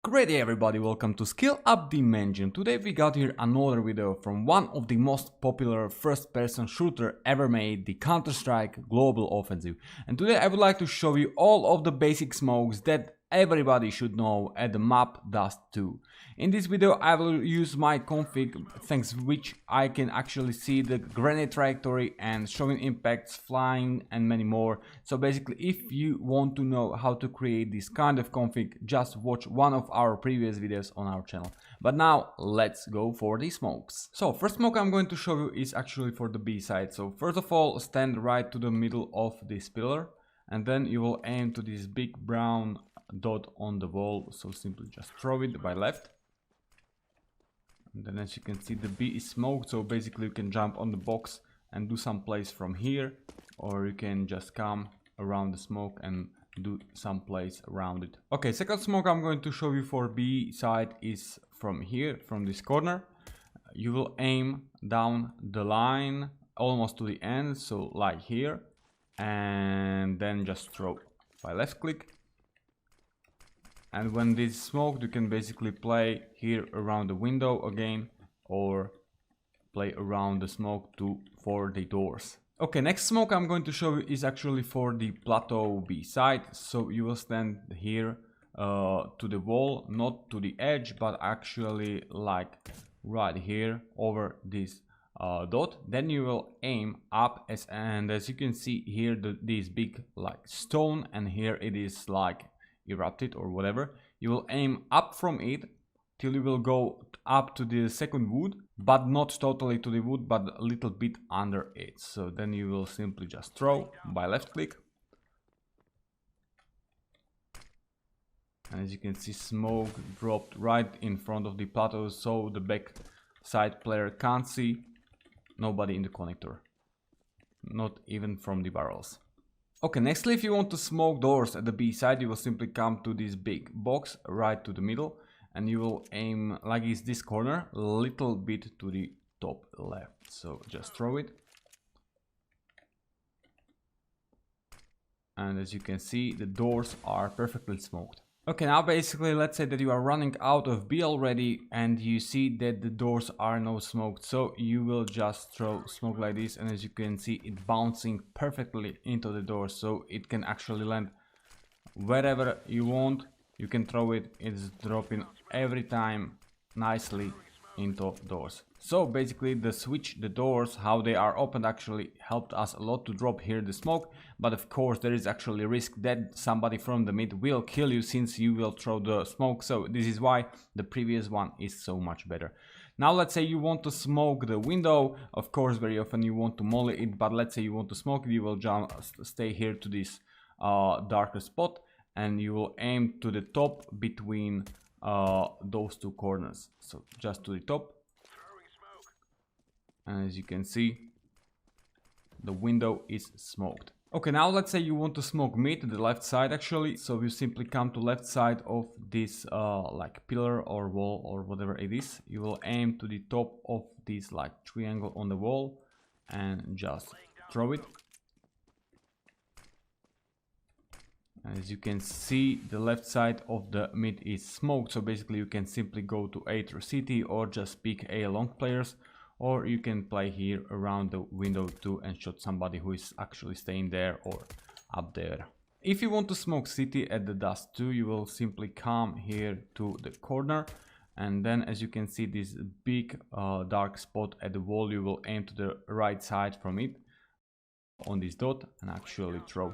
Great day everybody, welcome to SkillUp.dimension. Today we got here another video from one of the most popular first-person shooter ever made, the Counter-Strike Global Offensive. And today I would like to show you all of the basic smokes that everybody should know at the map Dust 2. In this video I will use my config, thanks which I can actually see the grenade trajectory and showing impacts, flying and many more. So basically if you want to know how to create this kind of config, just watch one of our previous videos on our channel. But now let's go for the smokes. So first smoke I'm going to show you is actually for the B side. So first of all, stand right to the middle of this pillar and then you will aim to this big brown dot on the wall. So simply just throw it by left. And then as you can see, the B is smoked, so basically you can jump on the box and do some plays from here, or you can just come around the smoke and do some plays around it. Okay, second smoke I'm going to show you for B side is from here, from this corner. You will aim down the line almost to the end, so like here, and then just throw by left click. And when this is smoked, you can basically play here around the window again, or play around the smoke for the doors. Okay, next smoke I'm going to show you is actually for the plateau B side. So you will stand here to the wall, not to the edge, but actually like right here over this dot. Then you will aim up, and as you can see here, this big like stone, and here it is like erupted or whatever. You will aim up from it till you will go up to the second wood, but not totally to the wood, but a little bit under it. So then you will simply just throw by left click. And as you can see, smoke dropped right in front of the plateau, so the back side player can't see nobody in the connector, not even from the barrels. Okay, nextly, if you want to smoke doors at the B side, you will simply come to this big box right to the middle, and you will aim like is this corner, a little bit to the top left. So just throw it. And as you can see, the doors are perfectly smoked. Okay, now basically let's say that you are running out of B already and you see that the doors are no smoked, so you will just throw smoke like this, and as you can see, it bouncing perfectly into the door, so it can actually land wherever you want. You can throw it, it's dropping every time nicely into doors. So basically the doors, how they are opened, actually helped us a lot to drop here the smoke, but of course there is actually a risk that somebody from the mid will kill you since you will throw the smoke, so this is why the previous one is so much better. Now let's say you want to smoke the window. Of course very often you want to molly it, but let's say you want to smoke it, you will stay here to this darker spot and you will aim to the top between those two corners, so just to the top. And as you can see, the window is smoked. Okay, now let's say you want to smoke mid, the left side actually, so you simply come to left side of this like pillar or wall or whatever it is. You will aim to the top of this like triangle on the wall and just throw it. As you can see, the left side of the mid is smoked, so basically you can simply go to A through CT or just pick A long players, or you can play here around the window too and shot somebody who is actually staying there or up there. If you want to smoke city at the Dust 2, you will simply come here to the corner, and then as you can see this big dark spot at the wall, you will aim to the right side from it on this dot and actually throw.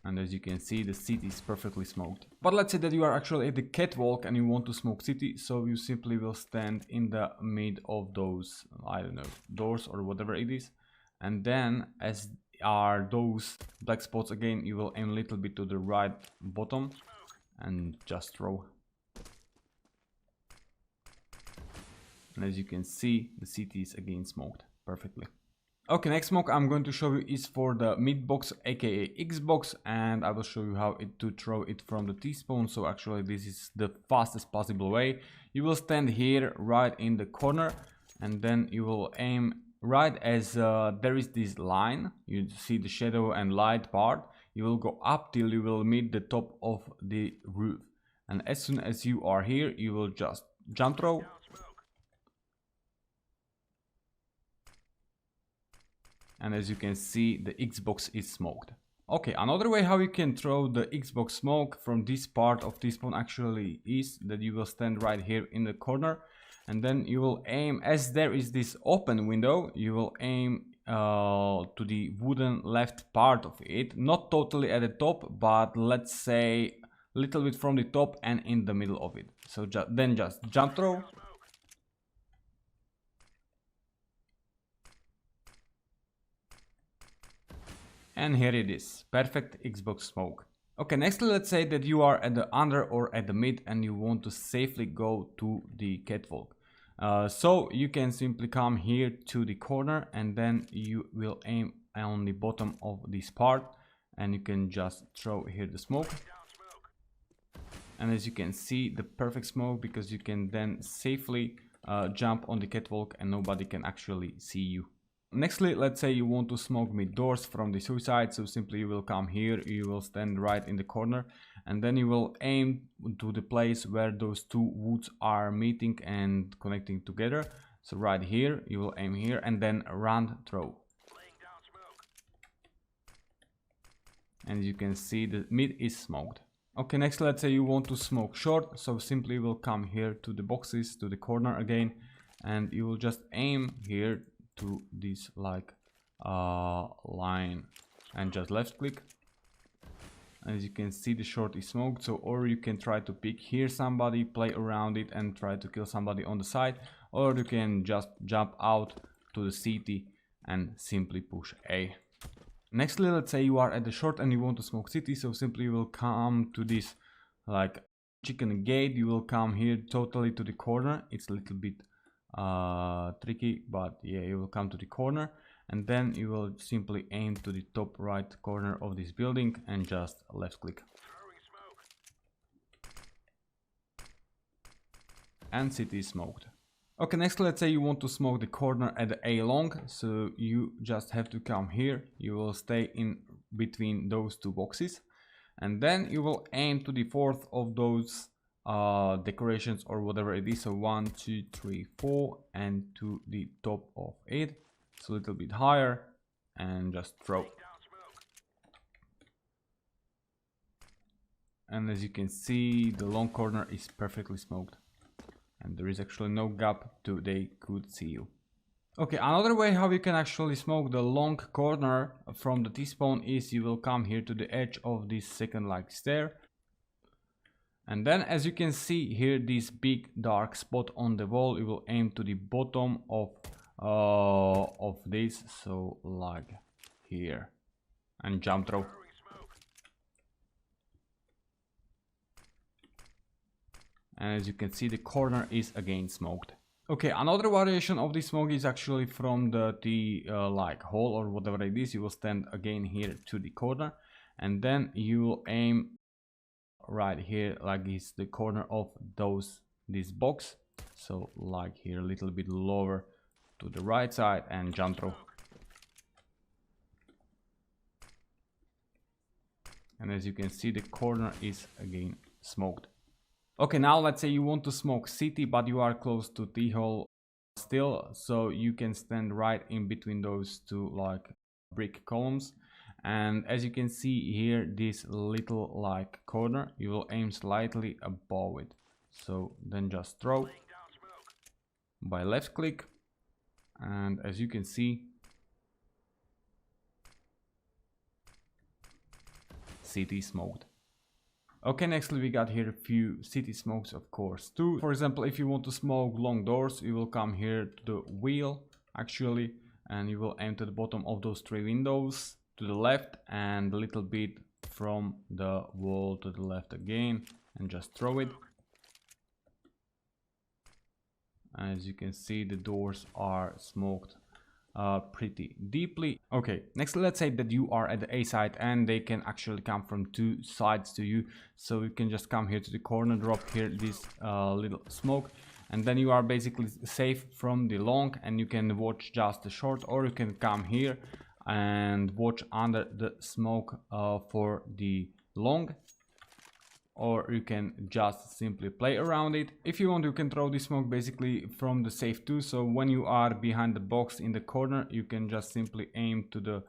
And as you can see, the city is perfectly smoked. But let's say that you are actually at the catwalk and you want to smoke city, so you simply will stand in the mid of those, I don't know, doors or whatever it is. And then as are those black spots again, you will aim a little bit to the right bottom and just throw. And as you can see, the city is again smoked perfectly. Okay, next smoke I'm going to show you is for the mid box, aka Xbox, and I will show you how to throw it from the T-spawn. So actually this is the fastest possible way. You will stand here right in the corner and then you will aim right as there is this line. You see the shadow and light part. you will go up till you will meet the top of the roof. And as soon as you are here, you will just jump throw. And as you can see, the Xbox is smoked. Okay, another way how you can throw the Xbox smoke from this part of T-spawn actually is that you will stand right here in the corner, and then you will aim, as there is this open window, you will aim to the wooden left part of it, not totally at the top, but let's say a little bit from the top and in the middle of it. So then just jump throw. And here it is, perfect Xbox smoke. Okay, next let's say that you are at the under or at the mid and you want to safely go to the catwalk. So you can simply come here to the corner and then you will aim on the bottom of this part and you can just throw here the smoke. And as you can see, the perfect smoke, because you can then safely jump on the catwalk and nobody can actually see you. Nextly, let's say you want to smoke mid doors from the suicide, so simply you will come here, you will stand right in the corner and then you will aim to the place where those two woods are meeting and connecting together. So right here, you will aim here and then run throw. And you can see the mid is smoked. Okay, next let's say you want to smoke short, so simply you will come here to the boxes, to the corner again, and you will just aim here to this like line and just left click. As you can see, the short is smoked. So or you can try to pick here somebody, play around it and try to kill somebody on the side, or you can just jump out to the city and simply push A. Nextly, let's say you are at the short and you want to smoke city, so simply you will come to this like chicken gate, you will come here totally to the corner. It's a little bit tricky, but yeah, you will come to the corner and then you will simply aim to the top right corner of this building and just left click. And city is smoked. Okay, next let's say you want to smoke the corner at the A long, so you just have to come here, you will stay in between those two boxes and then you will aim to the fourth of those decorations or whatever it is. So 1, 2, 3, 4 and to the top of it. It's a little bit higher and just throw. And as you can see, the long corner is perfectly smoked and there is actually no gap to they could see you. Okay, another way how you can actually smoke the long corner from the T-spawn is you will come here to the edge of this second like stair. And then as you can see here, this big dark spot on the wall, you will aim to the bottom of this, so like here, and jump throw. And as you can see, the corner is again smoked. Okay, another variation of this smoke is actually from the like hole or whatever it is. You will stand again here to the corner and then you will aim right here like this, the corner of this box, so like here a little bit lower to the right side and jump throw. And as you can see, the corner is again smoked. Okay, now let's say you want to smoke city but you are close to T-hole still, so you can stand right in between those two like brick columns. And as you can see here, this little like corner, you will aim slightly above it, so then just throw by left click. And as you can see, city smoked. Okay, nextly we got here a few city smokes, of course, too. For example, if you want to smoke long doors, you will come here to the wheel actually, and you will aim to the bottom of those 3 windows to the left and a little bit from the wall to the left again and just throw it. As you can see, the doors are smoked pretty deeply. Okay, next let's say that you are at the A side and they can actually come from 2 sides to you, so you can just come here to the corner, drop here this little smoke, and then you are basically safe from the long and you can watch just the short, or you can come here and watch under the smoke for the long, or you can just simply play around it. If you want, you can throw the smoke basically from the safe too, so when you are behind the box in the corner, you can just simply aim to the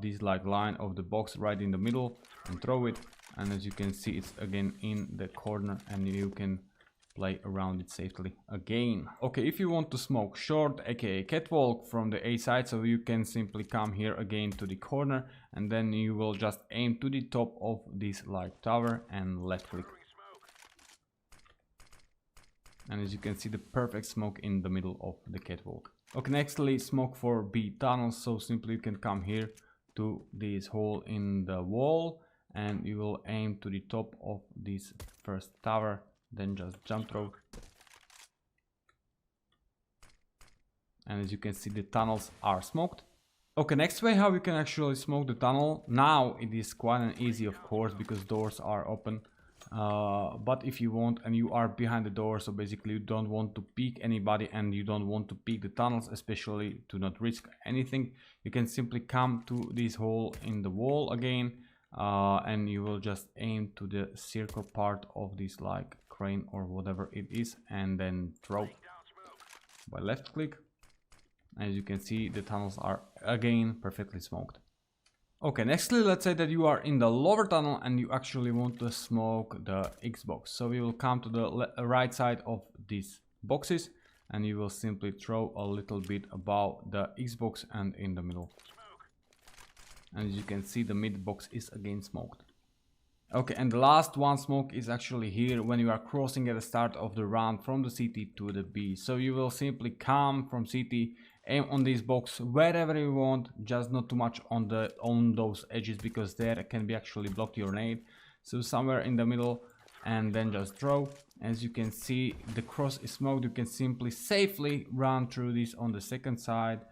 this like line of the box right in the middle and throw it, and as you can see, it's again in the corner and you can play around it safely again. Okay, if you want to smoke short, aka catwalk, from the A side, so you can simply come here again to the corner, and then you will just aim to the top of this like tower and left click. And as you can see, the perfect smoke in the middle of the catwalk. Okay, nextly, smoke for B tunnels, so simply you can come here to this hole in the wall and you will aim to the top of this first tower, then just jump throw. And as you can see, the tunnels are smoked. Okay, next way how you can actually smoke the tunnel. Now it is quite an easy, of course, because doors are open. But if you want and you are behind the door, so basically you don't want to peek anybody and you don't want to peek the tunnels, especially to not risk anything, you can simply come to this hole in the wall again, and you will just aim to the circle part of this like crane or whatever it is, and then throw by left click. As you can see, the tunnels are again perfectly smoked. Okay, nextly, let's say that you are in the lower tunnel and you actually want to smoke the Xbox. So you will come to the right side of these boxes and you will simply throw a little bit above the Xbox and in the middle. And as you can see, the mid box is again smoked. Okay, and the last one smoke is actually here when you are crossing at the start of the round from the CT to the B. So you will simply come from CT, aim on this box wherever you want, just not too much on those edges, because there can be actually block your nade. So somewhere in the middle, and then just throw. As you can see, the cross is smoked. You can simply safely run through this on the second side.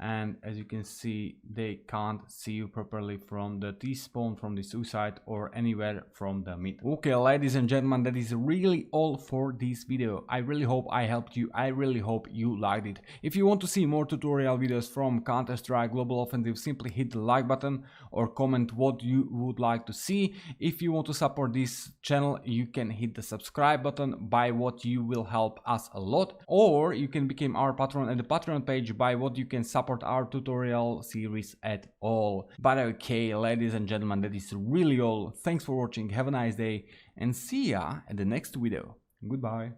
And as you can see, they can't see you properly from the T-spawn, from the suicide, or anywhere from the mid. Okay, ladies and gentlemen, that is really all for this video. I really hope I helped you. I really hope you liked it. If you want to see more tutorial videos from Counter-Strike Global Offensive, simply hit the like button or comment what you would like to see. If you want to support this channel, you can hit the subscribe button, by what you will help us a lot. Or you can become our patron at the Patreon page, by what you can support our tutorial series at all. But okay, ladies and gentlemen, that is really all. Thanks for watching, have a nice day, and see ya at the next video. Goodbye.